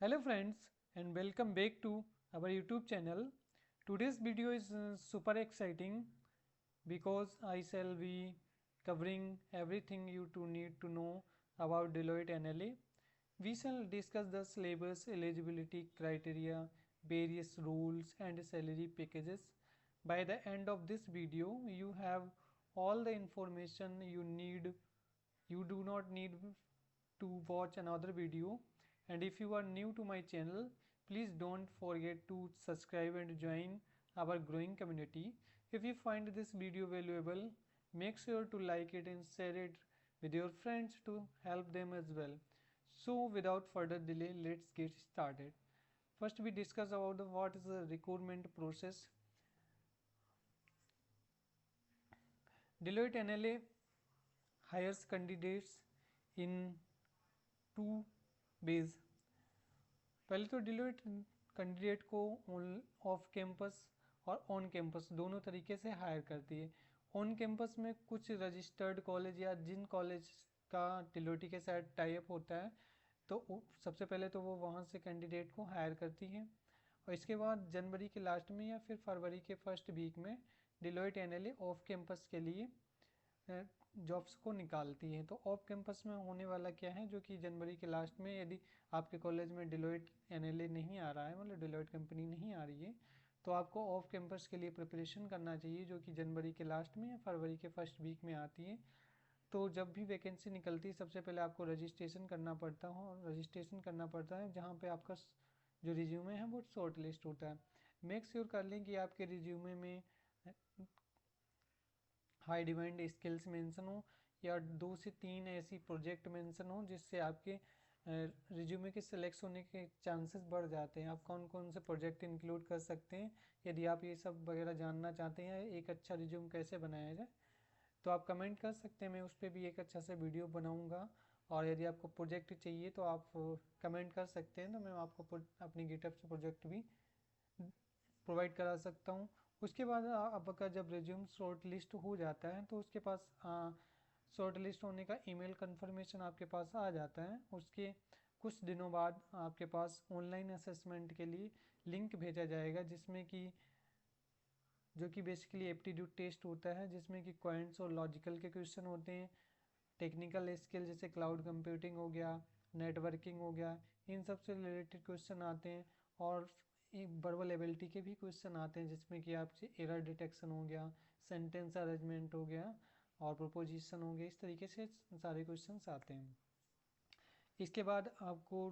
Hello friends and welcome back to our YouTube channel. Today's video is super exciting because I shall be covering everything you need to know about Deloitte NLA. We shall discuss the syllabus, eligibility criteria, various rules and salary packages. By the end of this video, you have all the information you need. You do not need to watch another video, and if you are new to my channel, please don't forget to subscribe and join our growing community. If you find this video valuable, make sure to like it and share it with your friends to help them as well. So without further delay, let's get started. First we discuss about what is the recruitment process. Deloitte NLA hires candidates in two ways. पहले तो Deloitte candidate को off campus और on campus दोनों तरीके से higher करती है। On campus में कुछ रजिस्टर्ड कॉलेज या जिन कॉलेज का डिलोइट के साथ टाई अप होता है, तो सबसे पहले तो वो वहाँ से कैंडिडेट को हायर करती है, और इसके बाद जनवरी के लास्ट में या फिर फरवरी के फर्स्ट वीक में डिलोइट एनएलए ऑफ कैंपस के लिए जॉब्स को निकालती है। तो ऑफ कैंपस में होने वाला क्या है, जो कि जनवरी के लास्ट में यदि आपके कॉलेज में डिलोइट एनएलए नहीं आ रहा है, मतलब डिलोइट कंपनी नहीं आ रही है, तो आपको ऑफ कैंपस के लिए प्रिपरेशन करना चाहिए, जो कि जनवरी के लास्ट में या फरवरी के फर्स्ट वीक में आती है। तो जब भी वैकेंसी निकलती है, सबसे पहले आपको रजिस्ट्रेशन करना पड़ता है जहाँ पे आपका जो रिज्यूमे है वो शॉर्ट लिस्ट होता है। मेक श्योर कर लें कि आपके रिज्यूमे में हाई डिमांड स्किल्स मेंशन हो या 2 से 3 ऐसी प्रोजेक्ट मेंशन हो जिससे आपके रिज्यूमे के सिलेक्ट होने के चांसेस बढ़ जाते हैं। आप कौन कौन से प्रोजेक्ट इंक्लूड कर सकते हैं, यदि आप ये सब वगैरह जानना चाहते हैं, एक अच्छा रिज्यूम कैसे बनाया जाए, तो आप कमेंट कर सकते हैं। मैं उस पर भी एक अच्छा सा वीडियो बनाऊंगा। और यदि आपको प्रोजेक्ट चाहिए तो आप कमेंट कर सकते हैं, तो मैं आपको अपनी गिटहब से प्रोजेक्ट भी प्रोवाइड करा सकता हूँ। उसके बाद आपका जब रिज्यूम शॉर्ट लिस्ट हो जाता है, तो उसके पास शॉर्ट लिस्ट होने का ईमेल कंफर्मेशन आपके पास आ जाता है। उसके कुछ दिनों बाद आपके पास ऑनलाइन असेसमेंट के लिए लिंक भेजा जाएगा, जिसमें कि जो कि बेसिकली एप्टीट्यूड टेस्ट होता है, जिसमें कि क्वांट्स और लॉजिकल के क्वेश्चन होते हैं। टेक्निकल स्किल जैसे क्लाउड कंप्यूटिंग हो गया, नेटवर्किंग हो गया, इन सब से रिलेटेड क्वेश्चन आते हैं। और वर्बल एबिलिटी के भी क्वेश्चन आते हैं, जिसमें कि आपसे एरर डिटेक्शन हो गया, सेंटेंस अरेंजमेंट हो गया और प्रोपोजिशन हो गया। इस तरीके से सारे क्वेश्चंस आते हैं। इसके बाद आपको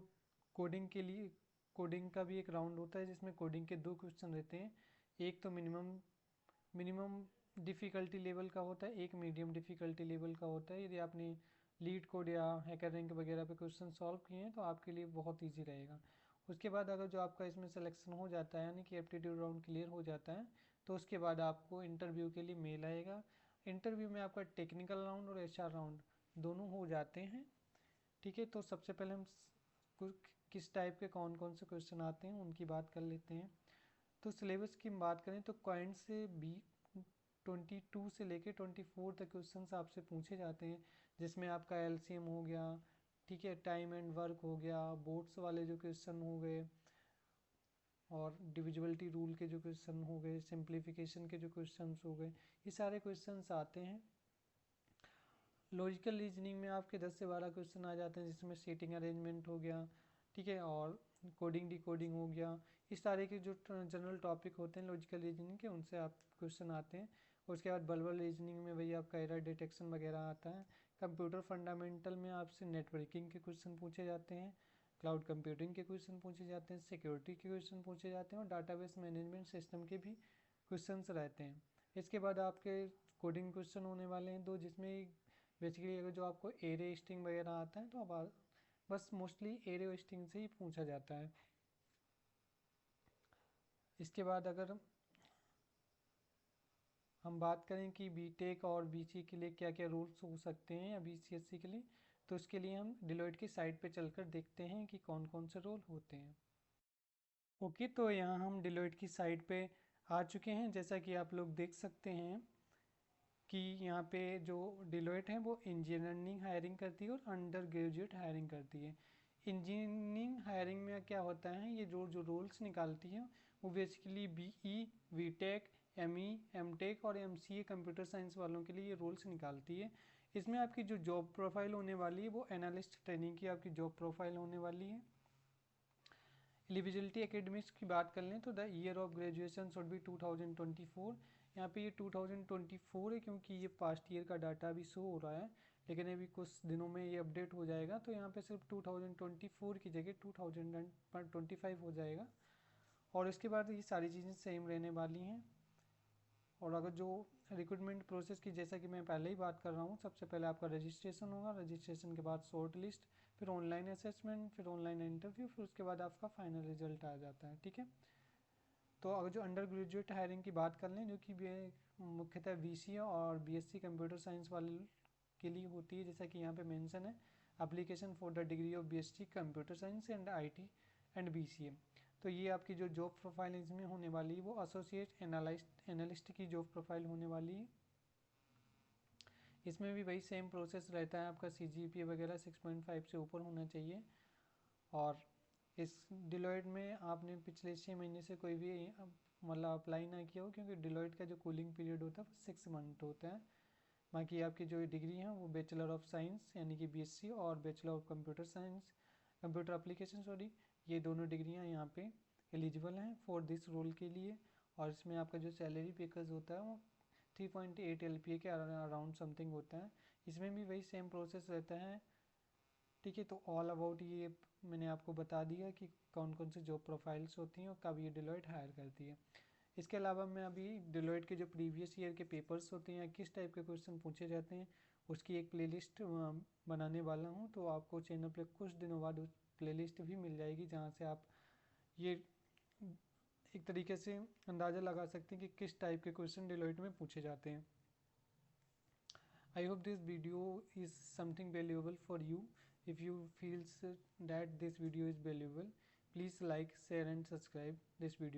कोडिंग का भी एक राउंड होता है, जिसमें कोडिंग के 2 क्वेश्चन रहते हैं। एक तो मिनिमम डिफ़िकल्टी लेवल का होता है, एक मीडियम डिफ़िकल्टी लेवल का होता है। यदि आपने लीड कोड या हैकर रैंक वगैरह पे क्वेश्चन सॉल्व किए हैं तो आपके लिए बहुत इजी रहेगा। उसके बाद अगर जो आपका इसमें सिलेक्शन हो जाता है, यानी कि एप्टीट्यूड राउंड क्लियर हो जाता है, तो उसके बाद आपको इंटरव्यू के लिए मेल आएगा। इंटरव्यू में आपका टेक्निकल राउंड और एचआर राउंड दोनों हो जाते हैं। ठीक है, तो सबसे पहले हम किस टाइप के कौन कौन से क्वेश्चन आते हैं उनकी बात कर लेते हैं। तो सिलेबस की बात करें तो क्वांट से बी 22 से लेके 24 तक क्वेश्चन आपसे पूछे जाते हैं, जिसमें आपका एलसीएम हो गया, ठीक है, टाइम एंड वर्क हो गया, बोर्ड्स वाले जो क्वेश्चन हो गए, और डिविजिबिलिटी रूल के जो क्वेश्चन हो गए, सिंप्लीफिकेशन के जो क्वेश्चन हो गए, ये सारे क्वेश्चन आते हैं। लॉजिकल रीजनिंग में आपके 10 से 12 क्वेश्चन आ जाते हैं, जिसमें सीटिंग अरेंजमेंट हो गया, ठीक है, और कोडिंग डिकोडिंग हो गया। इस तरह के जो जनरल टॉपिक होते हैं लॉजिकल रीजनिंग के, उनसे आप क्वेश्चन आते हैं। उसके बाद बल्बल रीजनिंग में वही आपका एरर डिटेक्शन वगैरह आता है। कंप्यूटर फंडामेंटल में आपसे नेटवर्किंग के क्वेश्चन पूछे जाते हैं, क्लाउड कंप्यूटिंग के क्वेश्चन पूछे जाते हैं, सिक्योरिटी के क्वेश्चन पूछे जाते हैं, और डाटाबेस मैनेजमेंट सिस्टम के भी क्वेश्चन रहते हैं। इसके बाद आपके कोडिंग क्वेश्चन होने वाले हैं 2, जिसमें बेसिकली अगर जो आपको एरे स्ट्रिंग वगैरह आता है तो अब बस मोस्टली एरे स्ट्रिंग से ही पूछा जाता है। इसके बाद अगर हम बात करें कि बीटेक और बीसी के लिए क्या क्या रूल्स हो सकते हैं, या बीसीएससी के लिए, तो उसके लिए हम डिलॉयट की साइट पे चलकर देखते हैं कि कौन कौन से रोल होते हैं। ओके, तो यहाँ हम डिलॉयट की साइट पे आ चुके हैं। जैसा कि आप लोग देख सकते हैं कि यहाँ पे जो डिलॉयट है वो इंजीनियरिंग हायरिंग करती है और अंडर ग्रेजुएट हायरिंग करती है। इंजीनियरिंग हायरिंग में क्या होता है, ये जो रोल्स निकालती है वो basically BE, BTech, ME, MTech और MCA कंप्यूटर साइंस वालों के लिए ये रोल्स निकालती है। इसमें आपकी जो जॉब प्रोफाइल होने वाली है वो एनालिस्ट ट्रेनिंग की आपकी जॉब प्रोफाइल होने वाली है। एलिजिबिलिटी एकेडमिक्स की बात कर लें तो the year of graduation should be 2024। यहाँ पे ये 2024 है क्योंकि ये पास्ट ईयर का डाटा अभी शो हो रहा है, लेकिन अभी कुछ दिनों में ये अपडेट हो जाएगा, तो यहाँ पे सिर्फ 2024 की जगह 2025 हो जाएगा। और इसके बाद ये सारी चीज़ें सेम रहने वाली हैं। और अगर जो रिक्रूटमेंट प्रोसेस की, जैसा कि मैं पहले ही बात कर रहा हूँ, सबसे पहले आपका रजिस्ट्रेशन होगा, रजिस्ट्रेशन के बाद शॉर्ट लिस्ट, फिर ऑनलाइन असेसमेंट, फिर ऑनलाइन इंटरव्यू, फिर उसके बाद आपका फाइनल रिजल्ट आ जाता है। ठीक है, तो अगर जो अंडर ग्रेजुएट हायरिंग की बात कर लें, जो कि मुख्यतः BCA और BSc कंप्यूटर साइंस वाले के लिए होती है, जैसा कि यहाँ पे मेंशन है, application for the degree of BSc computer science and IT and BCA। तो ये आपकी जो जॉब प्रोफाइल इसमें होने वाली है वो एसोसिएट एनालिस्ट की जॉब प्रोफाइल होने वाली है। इसमें भी वही सेम प्रोसेस रहता है, आपका CGPA वगैरह 6.5 से ऊपर होना चाहिए। और इस डिलॉयट में आपने पिछले 6 महीने से कोई भी मतलब अप्लाई ना किया हो, क्योंकि डिलॉयट का जो कूलिंग पीरियड होता है वो 6 मंथ होता है। बाकी आपकी जो डिग्री है वो बैचलर ऑफ साइंस यानी कि BSc और bachelor of computer science computer application ये दोनों डिग्रियां यहाँ पे एलिजिबल हैं फॉर दिस रोल के लिए। और इसमें आपका जो सैलरी पैकेज होता है वो 3.8 LPA के अराउंड समथिंग होता है। इसमें भी वही सेम प्रोसेस रहता है। ठीक है, तो ऑल अबाउट ये मैंने आपको बता दिया कि कौन कौन से जॉब प्रोफाइल्स होती हैं और कब ये डिलॉयट हायर करती है। इसके अलावा मैं अभी डिलॉयट के जो प्रीवियस ईयर के पेपर्स होते हैं या किस टाइप के क्वेश्चन पूछे जाते हैं उसकी एक प्लेलिस्ट बनाने वाला हूँ, तो आपको चैनल पे कुछ दिनों बाद उस प्लेलिस्ट भी मिल जाएगी, जहाँ से आप ये एक तरीके से अंदाज़ा लगा सकते हैं कि किस टाइप के क्वेश्चन डिलॉयट में पूछे जाते हैं। I hope this video is something valuable for you. If you feel that this video is valuable, please like, share and subscribe this video.